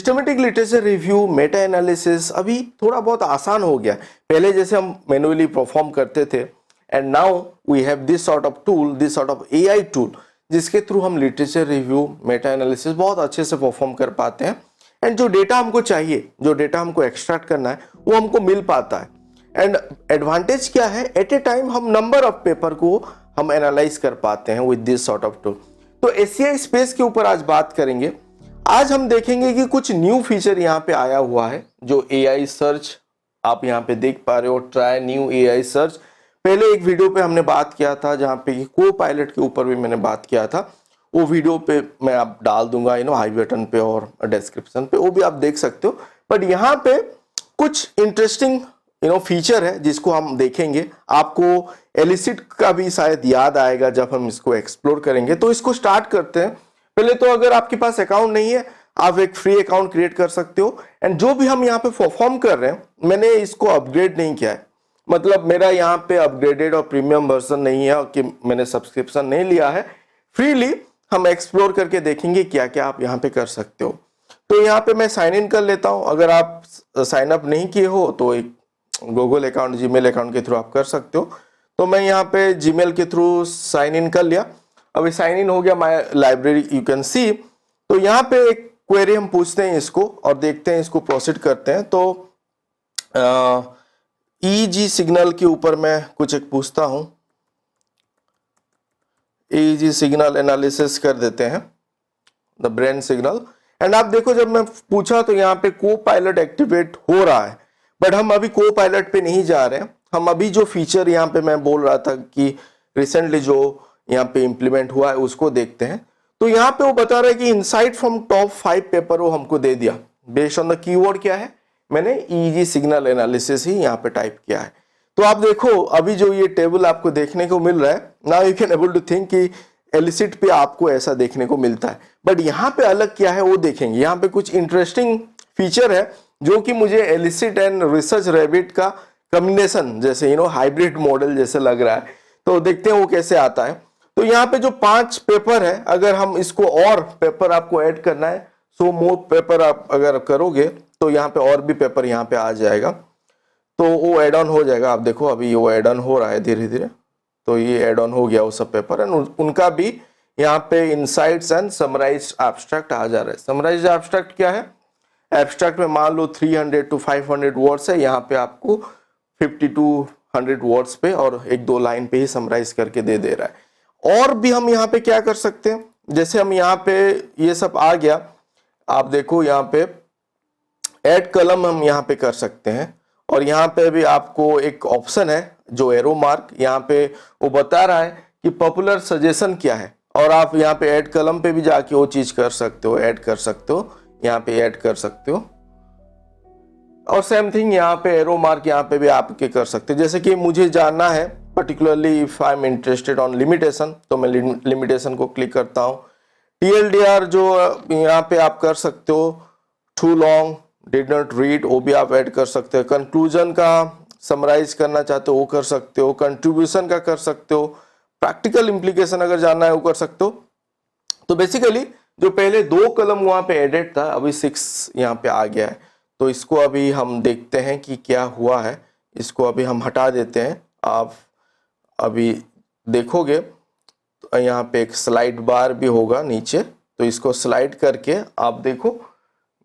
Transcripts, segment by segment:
Systematic literature review, meta analysis अभी थोड़ा बहुत आसान हो गया। पहले जैसे हम मैनुअली परफॉर्म करते थे, and now we have this sort of tool, this sort of AI tool, जिसके थ्रू हम लिटरेचर रिव्यू, मेटा एनालिसिस बहुत अच्छे से परफॉर्म कर पाते हैं। एंड जो डेटा हमको चाहिए, जो डेटा हमको एक्सट्रैक्ट करना है, वो हमको मिल पाता है। एंड एडवांटेज क्या है, एट ए टाइम हम नंबर ऑफ पेपर को हम एनालाइज कर पाते हैं with this sort of tool. तो एसीआई स्पेस के ऊपर आज बात करेंगे। आज हम देखेंगे कि कुछ न्यू फीचर यहाँ पे आया हुआ है, जो एआई सर्च आप यहाँ पे देख पा रहे हो, ट्राई न्यू एआई सर्च। पहले एक वीडियो पे हमने बात किया था जहाँ पे को पायलट के ऊपर भी मैंने बात किया था, वो वीडियो पे मैं आप डाल दूंगा आई बटन पे और डिस्क्रिप्शन पे, वो भी आप देख सकते हो। बट यहाँ पे कुछ इंटरेस्टिंग फीचर है जिसको हम देखेंगे। आपको एलिसिट का भी शायद याद आएगा जब हम इसको एक्सप्लोर करेंगे। तो इसको स्टार्ट करते हैं। पहले तो अगर आपके पास अकाउंट नहीं है, आप एक फ्री अकाउंट क्रिएट कर सकते हो। एंड जो भी हम यहाँ पे परफॉर्म कर रहे हैं, मैंने इसको अपग्रेड नहीं किया है, मतलब मेरा यहाँ पे अपग्रेडेड और प्रीमियम वर्जन नहीं है कि मैंने सब्सक्रिप्शन नहीं लिया है। फ्रीली हम एक्सप्लोर करके देखेंगे क्या क्या आप यहाँ पे कर सकते हो। तो यहाँ पे मैं साइन इन कर लेता हूँ। अगर आप साइन अप नहीं किए हो तो एक गूगल अकाउंट, जीमेल अकाउंट के थ्रू आप कर सकते हो। तो मैं यहाँ पे जीमेल के थ्रू साइन इन कर लिया। अभी साइन इन हो गया my library, you can see. तो यहाँ पे एक क्वेरी हम पूछते हैं इसको और देखते हैं, इसको प्रोसीड करते हैं। तो ईजी सिग्नल के ऊपर मैं कुछ एक पूछता हूँ, ईजी सिग्नल एनालिसिस कर देते हैं, द ब्रेन सिग्नल। एंड आप देखो जब मैं पूछा तो यहाँ पे को पायलट एक्टिवेट हो रहा है, बट हम अभी को पायलट पे नहीं जा रहे हैं। हम अभी जो फीचर यहाँ पे मैं बोल रहा था कि रिसेंटली जो यहाँ पे इंप्लीमेंट हुआ है उसको देखते हैं। तो यहाँ पे वो बता रहा है कि इनसाइट फ्रॉम टॉप 5 पेपर वो हमको दे दिया। बेस्ड ऑन द कीवर्ड क्या है, मैंने ईजी सिग्नल एनालिसिस ही यहाँ पे टाइप किया है। तो आप देखो अभी जो ये टेबल आपको देखने को मिल रहा है, now you can able to think कि एलिसिट पे आपको ऐसा देखने को मिलता है। बट यहाँ पे अलग क्या है वो देखेंगे। यहाँ पे कुछ इंटरेस्टिंग फीचर है जो कि मुझे एलिसिट एंड रिसर्च रैबिट का कॉम्बिनेशन जैसे हाइब्रिड मॉडल जैसे लग रहा है। तो देखते हैं वो कैसे आता है। तो यहाँ पे जो 5 पेपर है, अगर हम इसको और पेपर आपको ऐड करना है, सो मोर पेपर आप अगर करोगे तो यहाँ पे और भी पेपर यहाँ पे आ जाएगा, तो वो एड ऑन हो जाएगा। आप देखो अभी वो एड ऑन हो रहा है धीरे धीरे। तो ये एड ऑन हो गया वो सब पेपर, एंड उनका भी यहाँ पे इनसाइट्स एंड समराइज्ड एब्स्ट्रैक्ट आ जा रहा है। समराइज्ड एब्स्ट्रैक्ट क्या है, एब्स्ट्रैक्ट में मान लो 300 to 500 वर्ड्स है, यहाँ पे आपको 50 to 100 वर्ड्स पे और 1-2 लाइन पे ही समराइज करके दे रहा है। और भी हम यहाँ पे क्या कर सकते हैं, जैसे हम यहाँ पे ये सब आ गया, आप देखो यहाँ पे ऐड कलम हम यहाँ पे कर सकते हैं। और यहाँ पे भी आपको एक ऑप्शन है जो एरो मार्क, यहाँ पे वो बता रहा है कि पॉपुलर सजेशन क्या है, और आप यहाँ पे ऐड कलम पे भी जाके वो चीज कर सकते हो, ऐड कर सकते हो, यहाँ पे ऐड कर सकते हो। और सेम थिंग यहाँ पे एरो मार्क यहाँ पे भी आपके कर सकते हो। जैसे कि मुझे जानना है particularly if I am interested on limitation, तो मैं लिमिटेशन को क्लिक करता हूँ। TLDR जो यहाँ पे आप कर सकते हो, too long, did not read, वो भी आप ऐड कर सकते हो। कंक्लूजन का समराइज करना चाहते हो वो कर सकते हो, कंट्रीब्यूशन का कर सकते हो, प्रैक्टिकल इम्प्लीकेशन अगर जानना है वो कर सकते हो। तो बेसिकली जो पहले 2 कलम वहां पे एडेड था, अभी 6 यहाँ पे आ गया है। तो इसको अभी हम देखते हैं कि क्या हुआ है। इसको अभी हम हटा देते हैं। आप अभी देखोगे तो यहाँ पे एक स्लाइड बार भी होगा नीचे, तो इसको स्लाइड करके आप देखो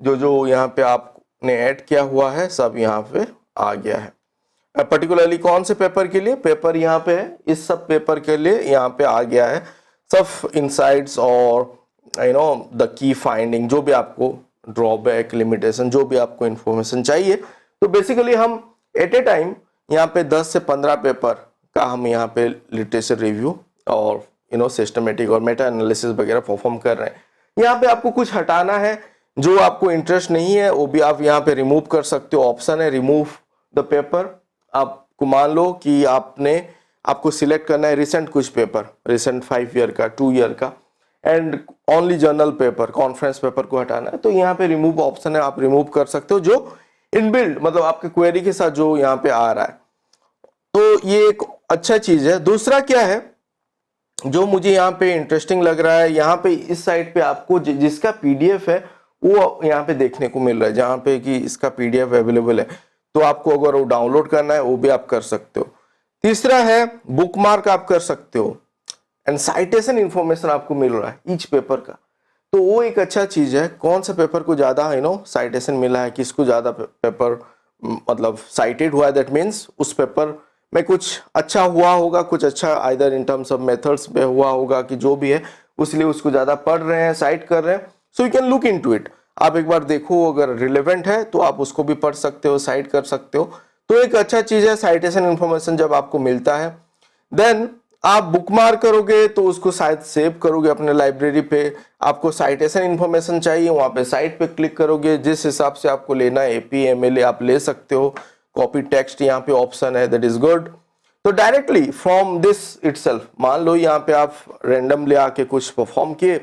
जो यहाँ पे आपने ऐड किया हुआ है सब यहाँ पे आ गया है। पर्टिकुलरली कौन से पेपर के लिए, पेपर यहाँ पे है, इस सब पेपर के लिए यहाँ पे आ गया है सब इनसाइट्स और द की फाइंडिंग, जो भी आपको ड्रॉबैक, लिमिटेशन, जो भी आपको इंफॉर्मेशन चाहिए। तो बेसिकली हम एट ए टाइम यहाँ पे 10 से 15 पेपर का हम यहाँ पे लिटरेचर रिव्यू और सिस्टमेटिक और मेटा एनालिसिस वगैरह परफॉर्म कर रहे हैं। यहाँ पे आपको कुछ हटाना है, जो आपको इंटरेस्ट नहीं है वो भी आप यहाँ पे रिमूव कर सकते हो। ऑप्शन है रिमूव द पेपर। आपको मान लो कि आपको सिलेक्ट करना है रिसेंट कुछ पेपर, रिसेंट 5 ईयर का, 2 ईयर का, and only journal paper, conference paper को हटाना है, तो यहाँ पे रिमूव ऑप्शन है, आप रिमूव कर सकते हो, जो इनबिल्ड मतलब आपके क्वेरी के साथ जो यहाँ पे आ रहा है। तो ये एक अच्छा चीज है। दूसरा क्या है जो मुझे यहाँ पे इंटरेस्टिंग लग रहा है, यहाँ पे इस साइड पे आपको जिसका PDF है वो यहाँ पे देखने को मिल रहा है, जहाँ पे कि इसका PDF अवेलेबल है। तो आपको अगर वो डाउनलोड करना है वो भी आप कर सकते हो। तीसरा है बुकमार्क आप कर सकते हो, एंड साइटेशन इंफॉर्मेशन आपको मिल रहा है ईच पेपर का। तो वो एक अच्छा चीज है, कौन सा पेपर को ज्यादा साइटेशन मिला है, किसको ज्यादा पेपर मतलब साइटेड हुआ है, दैट मीन्स उस पेपर में कुछ अच्छा हुआ होगा, कुछ अच्छा either in terms of methods में हुआ होगा कि जो भी है, इसलिए उसको ज्यादा पढ़ रहे हैं, साइट कर रहे हैं। So you can look into it, आप एक बार देखो, अगर रिलेवेंट है तो आप उसको भी पढ़ सकते हो, साइट कर सकते हो। तो एक अच्छा चीज है साइटेशन इंफॉर्मेशन जब आपको मिलता है। देन आप बुकमार्क करोगे तो उसको शायद सेव करोगे अपने लाइब्रेरी पे। आपको साइटेशन इंफॉर्मेशन चाहिए, वहां पे साइट पे क्लिक करोगे, जिस हिसाब से आपको लेना है APMLA आप ले सकते हो। कॉपी टेक्स्ट यहाँ पे ऑप्शन है, दैट इज गुड। तो डायरेक्टली फ्रॉम दिस इटसेल्फ, मान लो यहाँ पे आप रैंडम ले आके कुछ परफॉर्म किए,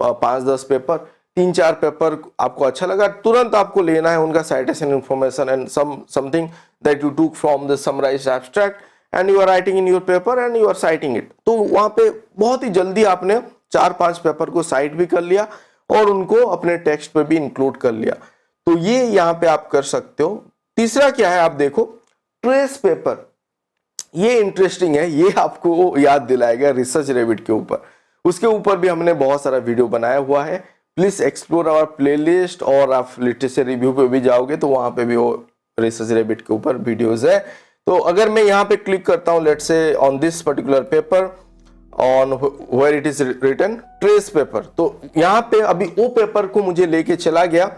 5-10 पेपर, 3-4 पेपर आपको अच्छा लगा, तुरंत आपको लेना है उनका citation information and something that you took from the summarised abstract and you are writing in your paper and you are citing it. तो वहां पे बहुत ही जल्दी आपने 4-5 पेपर को साइट भी कर लिया और उनको अपने टेक्स्ट पे भी इंक्लूड कर लिया। तो ये यहाँ पे आप कर सकते हो। तीसरा क्या है, आप देखो ट्रेस पेपर, ये इंटरेस्टिंग है, ये आपको याद दिलाएगा रिसर्च रैबिट के ऊपर। उसके ऊपर भी हमने बहुत सारा वीडियो बनाया हुआ है, प्लीज एक्सप्लोर आवर प्लेलिस्ट, और आप लिटरेचर रिव्यू पे भी जाओगे तो वहां पे भी वो रिसर्च रैबिट के ऊपर वीडियोस है। तो अगर मैं यहाँ पे क्लिक करता हूँ, let's say on this particular paper, on where it is written trace paper, तो यहाँ पे अभी वो पेपर को मुझे लेके चला गया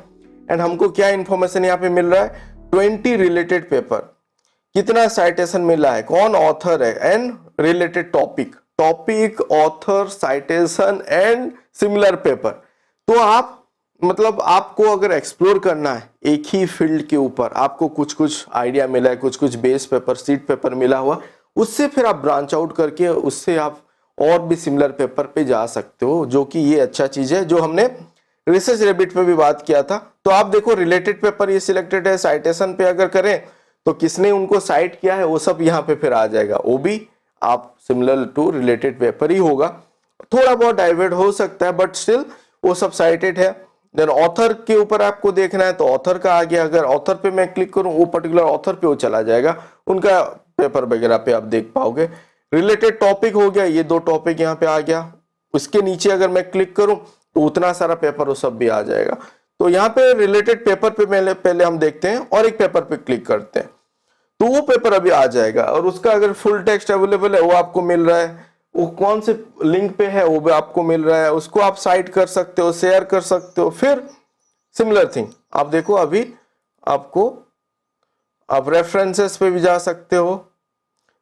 एंड हमको क्या इंफॉर्मेशन यहाँ पे मिल रहा है, 20 रिलेटेड पेपर, कितना साइटेशन मिला है, कौन ऑथर है, and related topic author citation and similar paper. तो आप मतलब आपको अगर एक्सप्लोर करना है एक ही फील्ड के ऊपर, आपको कुछ कुछ आइडिया मिला है, कुछ कुछ बेस पेपर, सीट पेपर मिला हुआ, उससे फिर आप ब्रांच आउट करके उससे आप और भी सिमिलर पेपर पे जा सकते हो, जो कि ये अच्छा चीज है जो हमने रिसर्च रैबिट पे भी बात किया था। तो आप देखो रिलेटेड पेपर ये सिलेक्टेड है, साइटेशन पे अगर करें तो किसने उनको साइट किया है वो सब यहाँ पे फिर आ जाएगा, वो भी आप सिमिलर टू रिलेटेड पेपर ही होगा, थोड़ा बहुत डाइवर्ट हो सकता है बट स्टिल वो सब साइटेड है। देन ऑथर के ऊपर आपको देखना है तो ऑथर का आ गया, अगर ऑथर पे मैं क्लिक करूं वो पर्टिकुलर ऑथर पे वो चला जाएगा, उनका पेपर वगैरह पे आप देख पाओगे। रिलेटेड टॉपिक हो गया, ये 2 टॉपिक यहाँ पे आ गया, उसके नीचे अगर मैं क्लिक करूं तो उतना सारा पेपर वो सब भी आ जाएगा। तो यहाँ पे रिलेटेड पेपर पे पहले हम देखते हैं और एक पेपर पे क्लिक करते हैं तो वो पेपर अभी आ जाएगा, और उसका अगर फुल टेक्स्ट अवेलेबल है वो आपको मिल रहा है, वो कौन से लिंक पे है वो भी आपको मिल रहा है, उसको आप साइट कर सकते हो, शेयर कर सकते हो। फिर सिमिलर थिंग आप देखो, अभी आपको आप रेफरेंसेस पे भी जा सकते हो।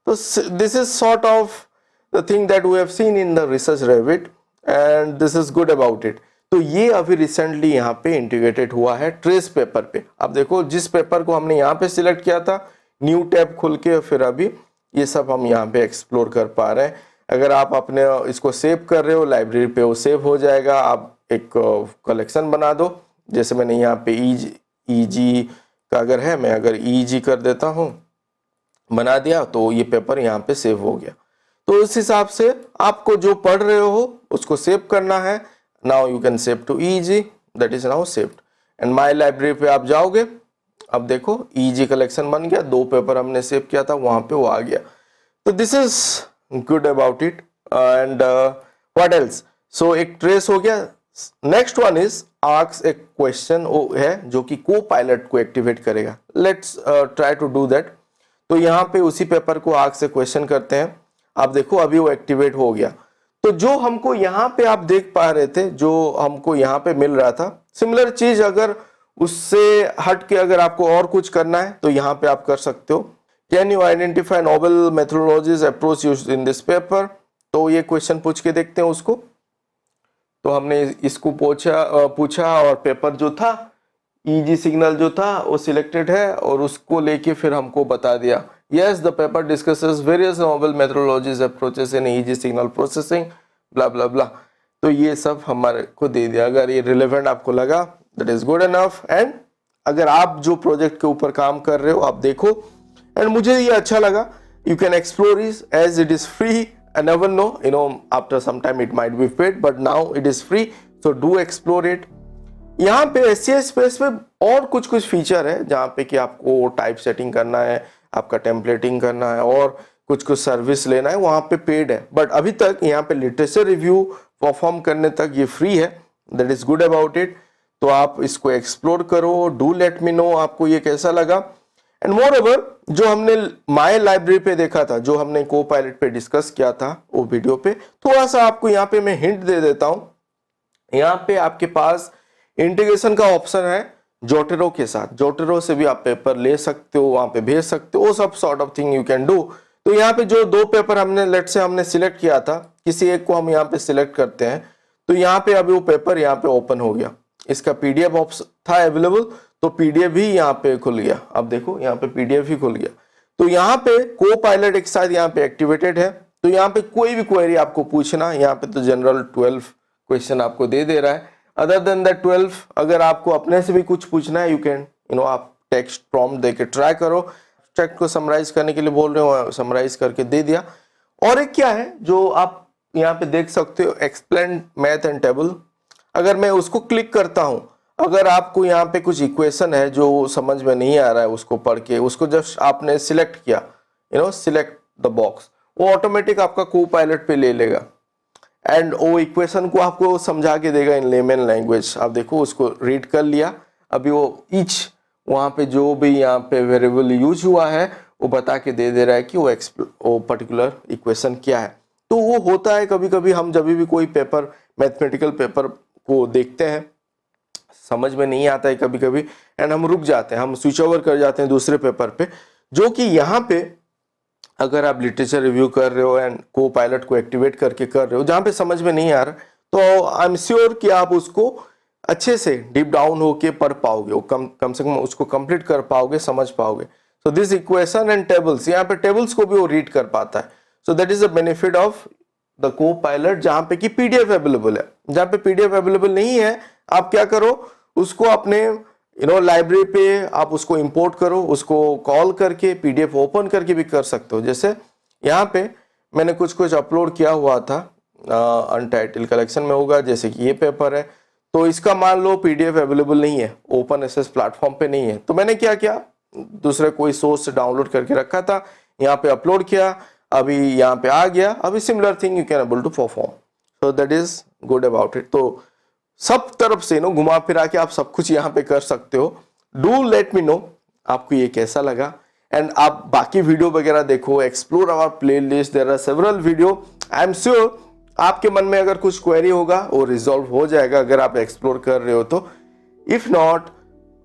तो this is sort of the thing that we have seen in the research rabbit and this is good about it. तो ये अभी रिसेंटली यहाँ पे इंटीग्रेटेड हुआ है ट्रेस पेपर पे। आप देखो जिस पेपर को हमने यहाँ पे सिलेक्ट किया था, न्यू टैब खुल के फिर अभी ये सब हम यहाँ पे एक्सप्लोर कर पा रहे हैं। अगर आप अपने इसको सेव कर रहे हो लाइब्रेरी पे वो सेव हो जाएगा, आप एक कलेक्शन बना दो, जैसे मैंने यहाँ पे ईजी का अगर है, मैं अगर ईजी कर देता हूँ, बना दिया तो ये पेपर यहाँ पे सेव हो गया। तो इस हिसाब से आपको जो पढ़ रहे हो उसको सेव करना है। Now you can save to easy, that is now saved, and my library पे आप जाओगे, अब देखो ईजी कलेक्शन बन गया, 2 पेपर हमने सेव किया था वहां पे वो आ गया। तो this is good about it and what else. So एक ट्रेस हो गया। Next one is ask a question, वो है जो कि को पायलट को एक्टिवेट करेगा। Let's try to do that. तो यहाँ पे उसी पेपर को आस्क ए क्वेश्चन करते हैं, आप देखो अभी वो एक्टिवेट हो गया। तो जो हमको यहाँ पे आप देख पा रहे थे, जो हमको यहाँ पे मिल रहा था, सिमिलर चीज अगर उससे हट के अगर आपको और कुछ करना है तो यहाँ पे आप कर सकते हो। Can you identify novel methodologies approach used in this paper. तो ये क्वेश्चन पूछ के देखते हैं उसको। तो हमने इसको पूछा और पेपर जो था ईजी सिग्नल जो था वो सिलेक्टेड है, और उसको लेके फिर हमको बता दिया yes the paper discusses various novel methodologies approaches in EEG signal processing blah blah blah. तो ये सब हमारे को दे दिया। अगर ये रिलेवेंट आपको लगा that is good enough, and अगर आप जो प्रोजेक्ट के ऊपर काम कर रहे हो आप देखो, एंड मुझे ये अच्छा लगा, you can explore it as it is free. I never know, you know, after some time it might be paid, but now it is free, so do explore it. यहाँ पे SCI स्पेस में और कुछ feature है जहाँ पे कि आपको टाइप सेटिंग करना है, आपका टेम्पलेटिंग करना है और कुछ सर्विस लेना है, वहाँ पे पेड है। बट अभी तक यहाँ पे लिटरेचर रिव्यू परफॉर्म करने तक ये फ्री है, that is good about it. तो आप इसको एक्सप्लोर करो, डू लेट मी नो आपको ये कैसा लगा। एंड मोर ओवर, जो हमने माई लाइब्रेरी पे देखा था, जो हमने को पायलट पे डिस्कस किया था वो वीडियो पे, थोड़ा सा आपको यहाँ पे मैं हिंट दे देता हूँ। यहाँ पे आपके पास इंटीग्रेशन का ऑप्शन है जोटेरो के साथ। जोटेरो से भी आप पेपर ले सकते हो, वहां पे भेज सकते हो, वो सब sort of thing you can do. तो यहाँ पे जो 2 पेपर हमने लेट से हमने सिलेक्ट किया था, किसी एक को हम यहाँ पे सिलेक्ट करते हैं, तो यहाँ पे अभी वो पेपर यहाँ पे ओपन हो गया। इसका PDF ऑप्शन था अवेलेबल, तो PDF भी यहाँ पे खुल गया। अब देखो यहाँ पे PDF ही खुल गया। तो यहाँ पे को पायलट एक साथ यहाँ पे एक्टिवेटेड है। तो यहाँ पे कोई भी क्वेरी आपको पूछना, यहाँ पे तो जनरल 12 क्वेश्चन आपको दे रहा है। अदर देन दैट 12, अगर आपको अपने से भी कुछ पूछना है, यू कैन आप टेक्स्ट प्रॉम्प्ट देके ट्राई करो। टेक्स्ट को समराइज करने के लिए बोल रहे हो, समराइज करके दे दिया। और एक क्या है जो आप यहाँ पे देख सकते हो, एक्सप्लेन मैथ एंड टेबल। अगर मैं उसको क्लिक करता हूं, अगर आपको यहाँ पे कुछ इक्वेशन है जो समझ में नहीं आ रहा है, उसको पढ़ के उसको जस्ट आपने सिलेक्ट किया, सिलेक्ट द बॉक्स, वो ऑटोमेटिक आपका को पायलट पे ले लेगा एंड वो इक्वेशन को आपको समझा के देगा इन लेमन लैंग्वेज। आप देखो उसको रीड कर लिया। अभी वो ईच वहाँ पे जो भी यहाँ पे वेरिएबल यूज हुआ है वो बता के दे रहा है कि वो पर्टिकुलर इक्वेशन क्या है। तो वो होता है कभी कभी, हम जब भी कोई पेपर, मैथमेटिकल पेपर को देखते हैं, समझ में नहीं आता है कभी कभी एंड हम रुक जाते हैं, हम स्विच ओवर कर जाते हैं दूसरे पेपर पे। जो कि यहाँ पे अगर आप लिटरेचर रिव्यू कर रहे हो एंड को पायलट को एक्टिवेट करके कर रहे हो, जहाँ पे समझ में नहीं आ रहा, तो आई एम श्योर कि आप उसको अच्छे से डीप डाउन होके पढ़ पाओगे, वो कम से कम उसको कंप्लीट कर पाओगे, समझ पाओगे। So this equation and tables, यहाँ पे टेबल्स को भी वो रीड कर पाता है। सो that is the benefit of the को पायलट, जहाँ पे कि PDF अवेलेबल है। जहाँ पे PDF अवेलेबल नहीं है, आप क्या करो, उसको अपने लाइब्रेरी पे आप उसको इंपोर्ट करो, उसको कॉल करके PDF ओपन करके भी कर सकते हो। जैसे यहाँ पे मैंने कुछ अपलोड किया हुआ था, अनटाइटल कलेक्शन में होगा, जैसे कि ये पेपर है, तो इसका मान लो PDF अवेलेबल नहीं है, ओपन एसेस प्लेटफॉर्म पे नहीं है, तो मैंने क्या किया, दूसरे कोई सोर्स से डाउनलोड करके रखा था, यहाँ पे अपलोड किया, अभी यहाँ पे आ गया। अभी similar thing you can able to perform, so that is good about it. तो सब तरफ से घुमा फिरा के आप सब कुछ यहाँ पे कर सकते हो। डू लेट मी नो आपको ये कैसा लगा एंड आप बाकी वीडियो वगैरह देखो, explore our playlist, there are several video. I am sure आपके मन में अगर कुछ क्वेरी होगा वो रिजॉल्व हो जाएगा अगर आप एक्सप्लोर कर रहे हो तो। इफ नॉट,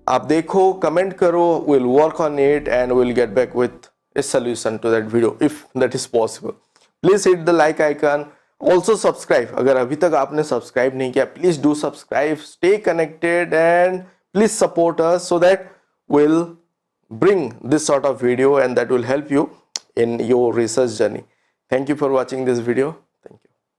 आप देखो, कमेंट करो, will work on it and will get back with a solution to that video if that is possible. Please hit the like icon, also subscribe. अगर अभी तक आपने सब्सक्राइब नहीं किया, please do subscribe, stay connected and please support us so that we'll bring this sort of video and that will help you in your research journey. Thank you for watching this video.